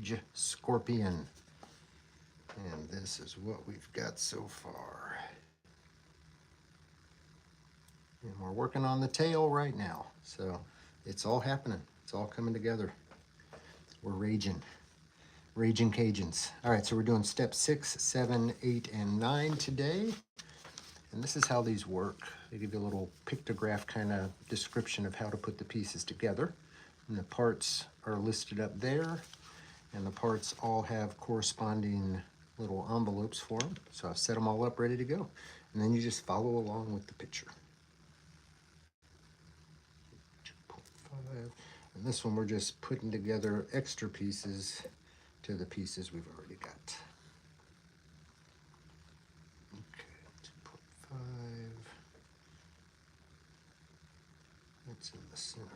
Rage Scorpion. And this is what we've got so far. And we're working on the tail right now. So it's all happening. It's all coming together. We're raging. Raging Cajuns. All right, so we're doing step 6, 7, 8, and 9 today. And this is how these work. They give you a little pictograph kind of description of how to put the pieces together. And the parts are listed up there. And the parts all have corresponding little envelopes for them. So I've set them all up ready to go. And then you just follow along with the picture. 2.5. And this one we're just putting together extra pieces to the pieces we've already got. Okay, 2.5. That's in the center.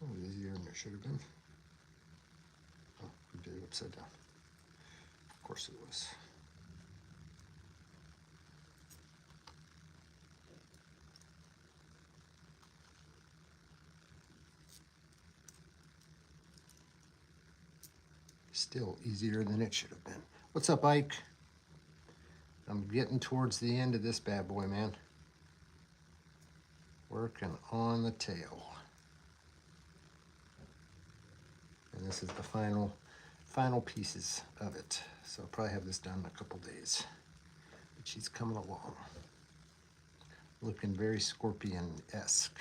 Oh, easier than it should have been. Oh, we did it upside down. Of course it was. Still easier than it should have been. What's up, Ike? I'm getting towards the end of this bad boy, man. Working on the tail. And this is the final pieces of it. So I'll probably have this done in a couple days. But she's coming along. Looking very scorpion-esque.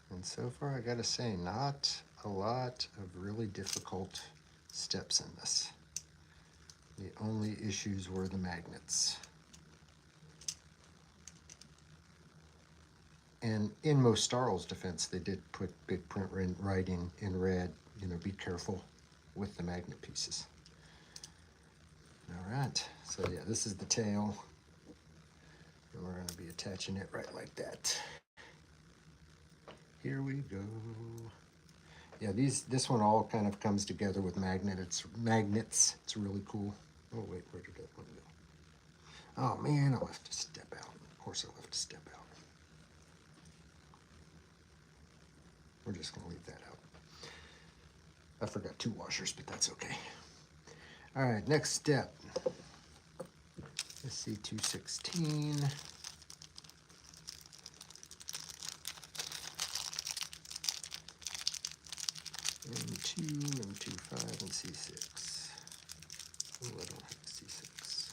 And so far, I gotta say, not a lot of really difficult steps in this. The only issues were the magnets. And in Mostarle's defense, they did put big print writing in red, you know, be careful with the magnet pieces. All right, so yeah, this is the tail. And we're gonna be attaching it right like that. Here we go. Yeah, this one all kind of comes together with magnets. It's really cool. Oh wait, where did that one go? Oh man, I'll have to step out. Of course I'll have to step out. We're just gonna leave that out. I forgot 2 washers, but that's okay. All right, next step. SC216. M2, M25, and C6. Oh, I don't have a C6.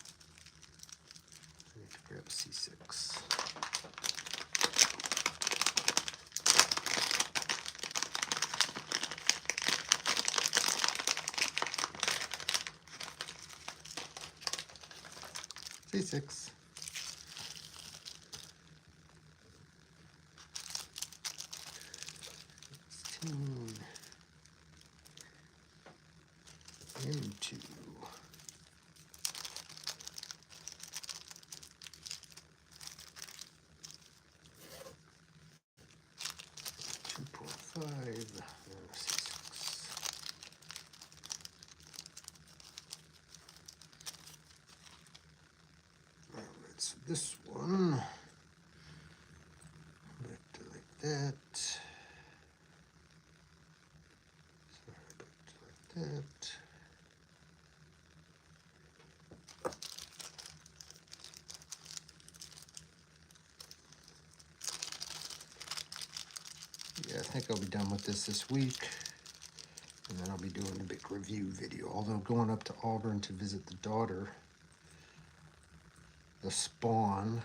I need to grab a C6. C6. M2. This one, like that. Like that. Yeah, I think I'll be done with this week, and then I'll be doing a big review video. Although going up to Auburn to visit the daughter, the spawn,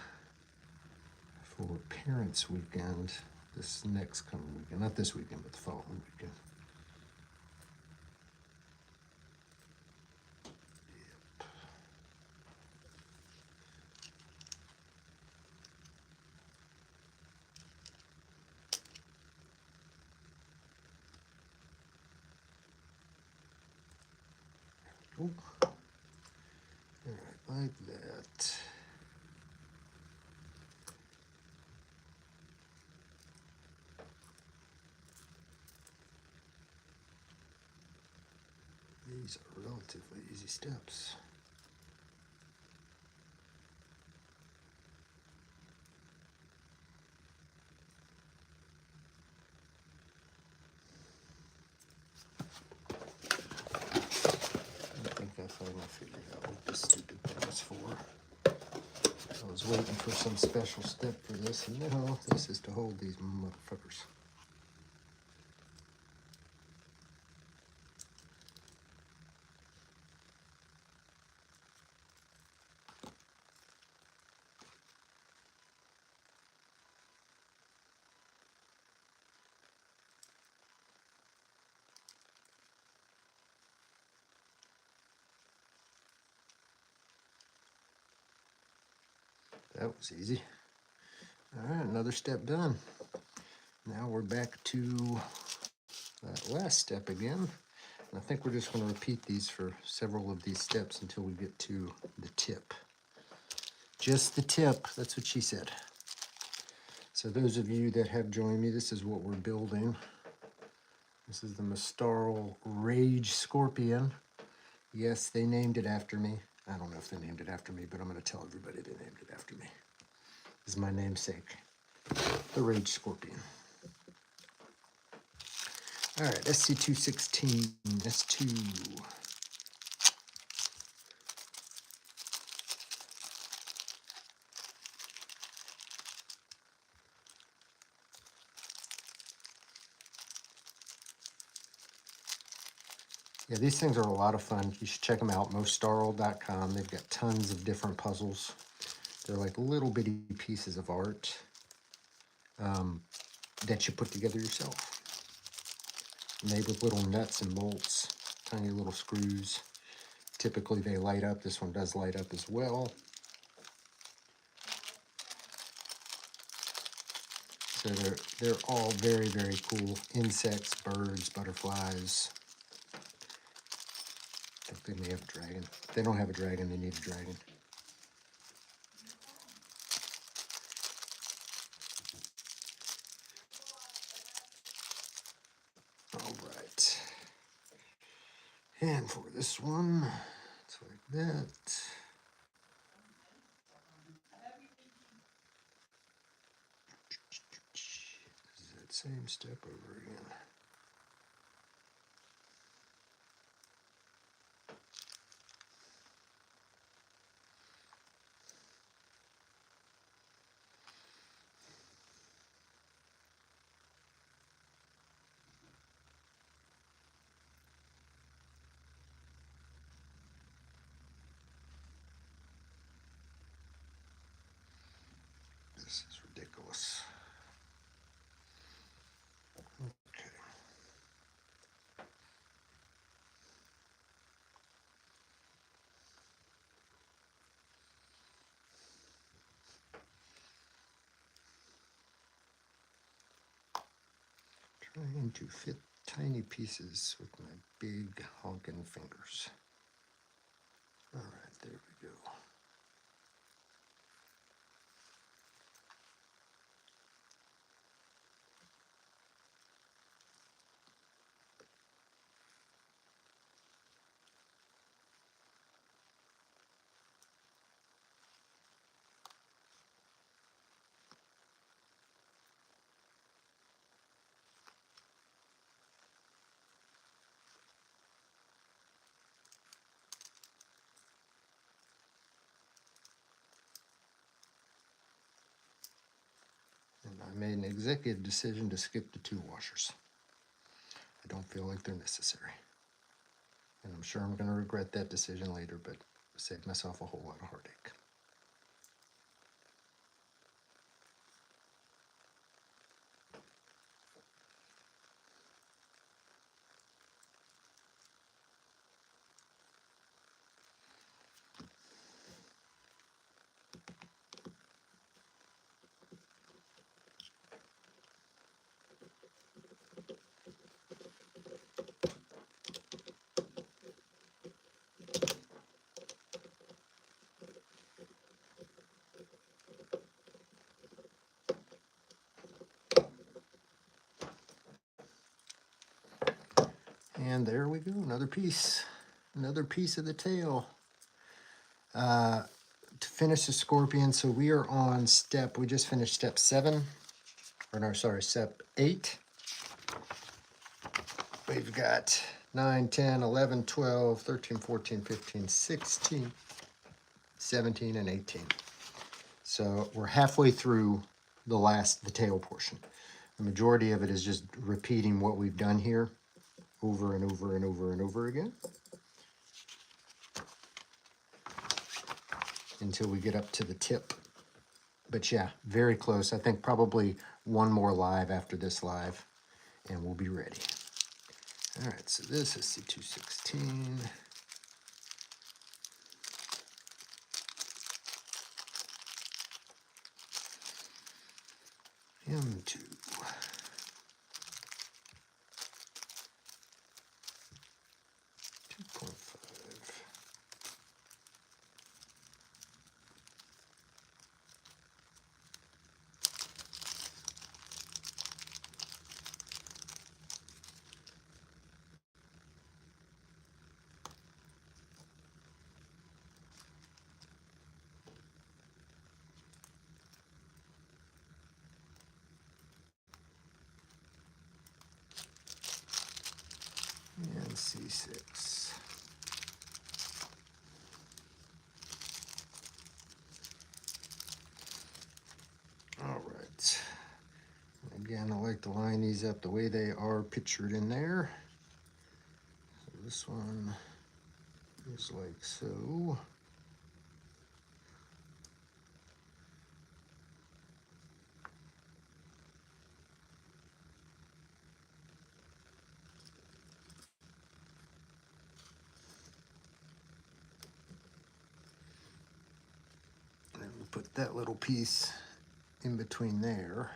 for Parents Weekend, this next coming weekend. Not this weekend, but the following weekend. Yep. There we go. All right, like that. These are relatively easy steps. I think I finally figured out what this stupid thing was for. I was waiting for some special step for this, and no, this is to hold these motherfuckers. That was easy. All right, another step done. Now we're back to that last step again. And I think we're just going to repeat these for several of these steps until we get to the tip. Just the tip, that's what she said. So those of you that have joined me, this is what we're building. This is the Mostarle Rage Scorpion. Yes, they named it after me. I don't know if they named it after me, but I'm going to tell everybody they named it after me. This is my namesake, the Rage Scorpion. All right, SC216, S2. Yeah, these things are a lot of fun. You should check them out, mostarle.com. They've got tons of different puzzles. They're like little bitty pieces of art that you put together yourself. Made with little nuts and bolts, tiny little screws. Typically they light up. This one does light up as well. So they're all very, very cool. Insects, birds, butterflies. I think they may have a dragon. If they don't have a dragon, they need a dragon. All right. And for this one, it's like that. This is that same step over again. This is ridiculous. Okay. Trying to fit tiny pieces with my big honking fingers. All right, there we go. And I made an executive decision to skip the 2 washers. I don't feel like they're necessary. And I'm sure I'm going to regret that decision later, but I saved myself a whole lot of heartache. And there we go, another piece. another piece of the tail. To finish the scorpion, so we are on we just finished step 7, or no, sorry, step 8. We've got 9, 10, 11, 12, 13, 14, 15, 16, 17, and 18. So we're halfway through the tail portion. The majority of it is just repeating what we've done here over and over and over and over again until we get up to the tip. But yeah, very close. I think probably one more live after this live and we'll be ready. All right, so this is C216. M2. 2.5. And C6. All right. Again, I like to line these up the way they are pictured in there. So this one is like so. And we'll put that little piece in between there.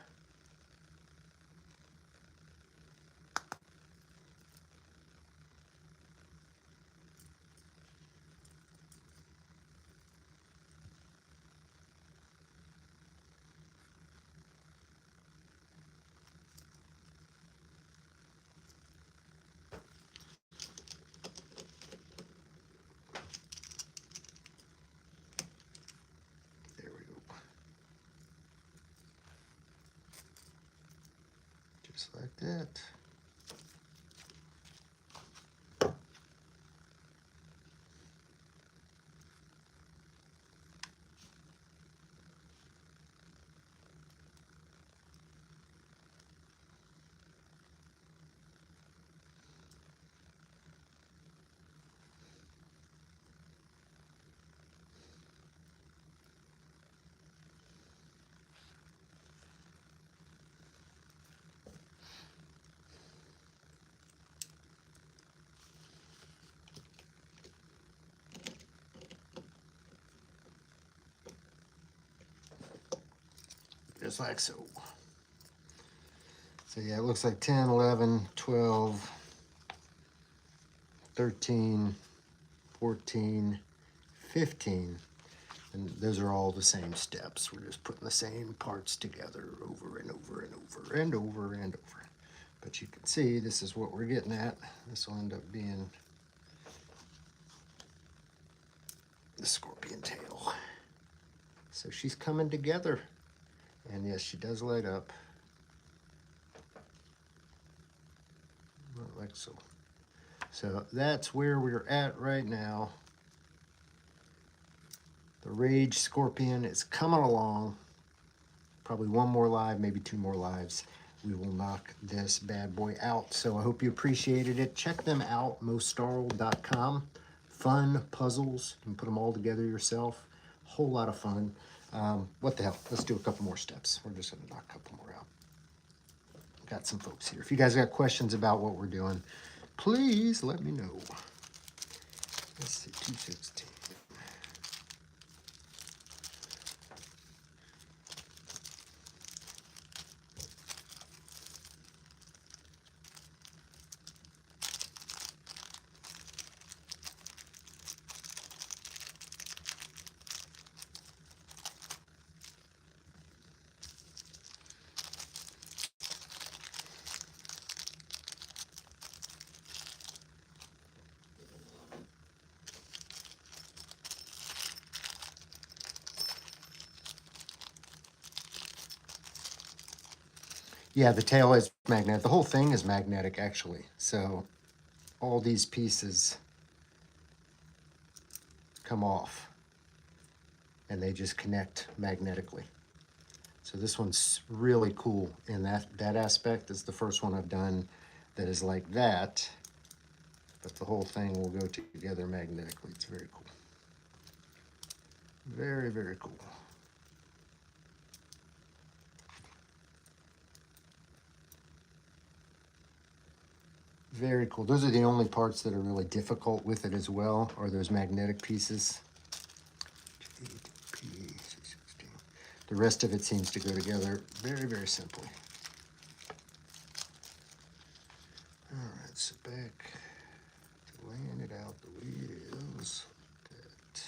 There we go. Just like that. Just like so. So yeah, it looks like 10, 11, 12, 13, 14, 15. And those are all the same steps. We're just putting the same parts together over and over and over and over and over. But you can see this is what we're getting at. This will end up being the scorpion tail. So she's coming together. And yes, she does light up. Like so. So that's where we're at right now. The Rage Scorpion is coming along. Probably one more live, maybe 2 more lives. We will knock this bad boy out. So I hope you appreciated it. Check them out, Mostarle.com. Fun puzzles. You can put them all together yourself. Whole lot of fun. What the hell? Let's do a couple more steps. We're just going to knock a couple more out. Got some folks here. If you guys got questions about what we're doing, please let me know. Let's see, 216. Yeah, the tail is magnetic. The whole thing is magnetic, actually. So all these pieces come off and they just connect magnetically. So this one's really cool in that aspect. It's the first one I've done that is like that, but the whole thing will go together magnetically. It's very cool. Very, very cool. Very cool. Those are the only parts that are really difficult with it as well, are those magnetic pieces. The rest of it seems to go together very, very simply. All right, so back to laying it out the way it is. That.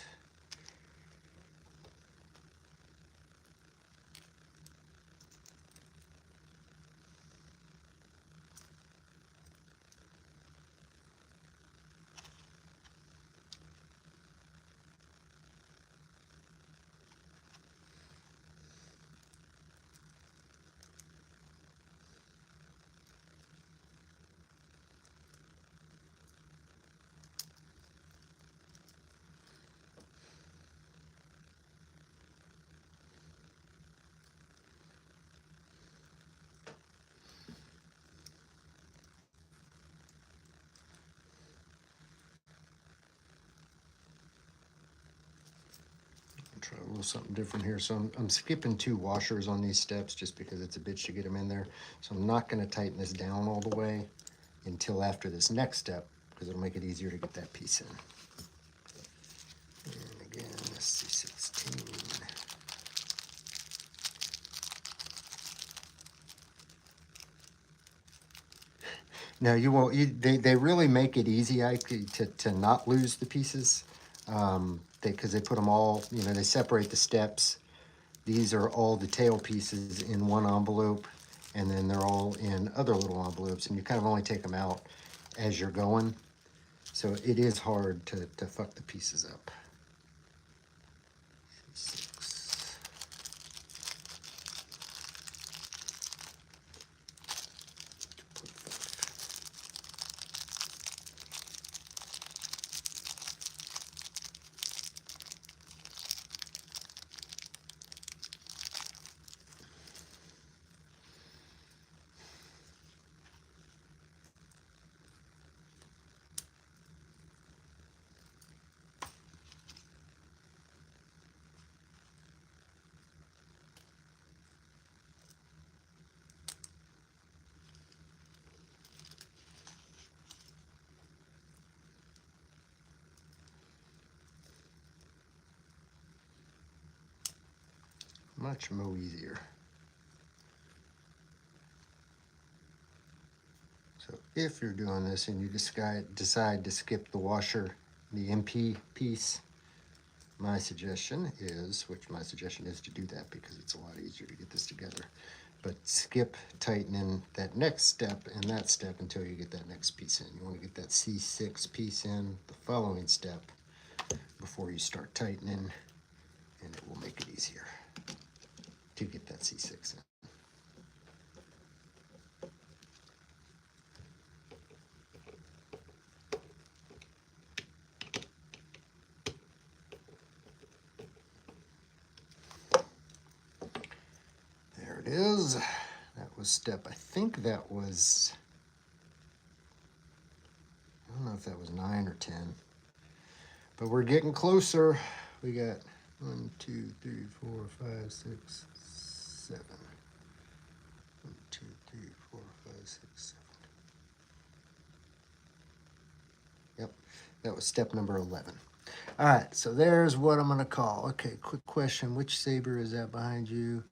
Try a little something different here. So I'm skipping 2 washers on these steps just because it's a bitch to get them in there. So I'm not going to tighten this down all the way until after this next step, because it'll make it easier to get that piece in. And again, this C16. No, you won't. They really make it easy to not lose the pieces, because they put them all, they separate the steps. These are all the tail pieces in one envelope, and then they're all in other little envelopes, and you kind of only take them out as you're going. So it is hard to fuck the pieces up. 6. Much more easier. So if you're doing this and you decide to skip the washer, the MP piece, my suggestion is to do that because it's a lot easier to get this together. But skip tightening that next step and that step until you get that next piece in. You want to get that C6 piece in the following step before you start tightening, and it will make it easier to get that C6 in. There it is. That was step, I think that was, I don't know if that was 9 or 10. But we're getting closer. We got 1, 2, 3, 4, 5, 6, 7. 1, 2, 3, 4, 5, 6, 7. Yep, that was step number 11. All right, so there's what I'm gonna call. Okay, quick question. Which saber is that behind you?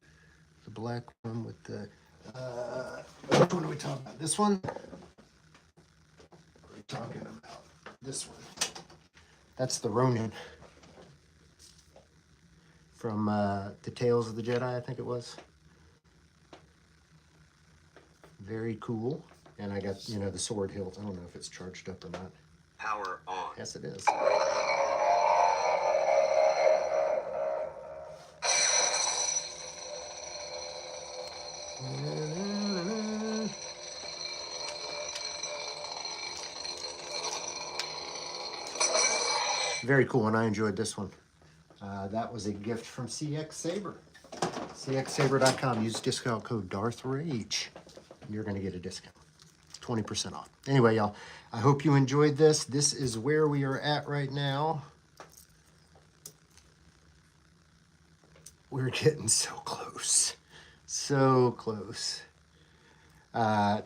The black one with the, which one are we talking about? This one? We're talking about this one. That's the Ronin from the Tales of the Jedi, I think it was. Very cool. And I got, the sword hilt. I don't know if it's charged up or not. Power on. Yes, it is. Very cool, and I enjoyed this one. That was a gift from CX Saber. CXSaber.com. Use discount code DarthRage. You're going to get a discount. 20% off. Anyway, y'all, I hope you enjoyed this. This is where we are at right now. We're getting so close. So close.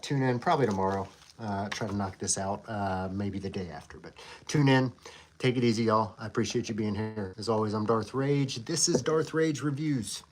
Tune in probably tomorrow. Try to knock this out maybe the day after. But tune in. Take it easy, y'all. I appreciate you being here. As always, I'm Darth Rage. This is Darth Rage Reviews.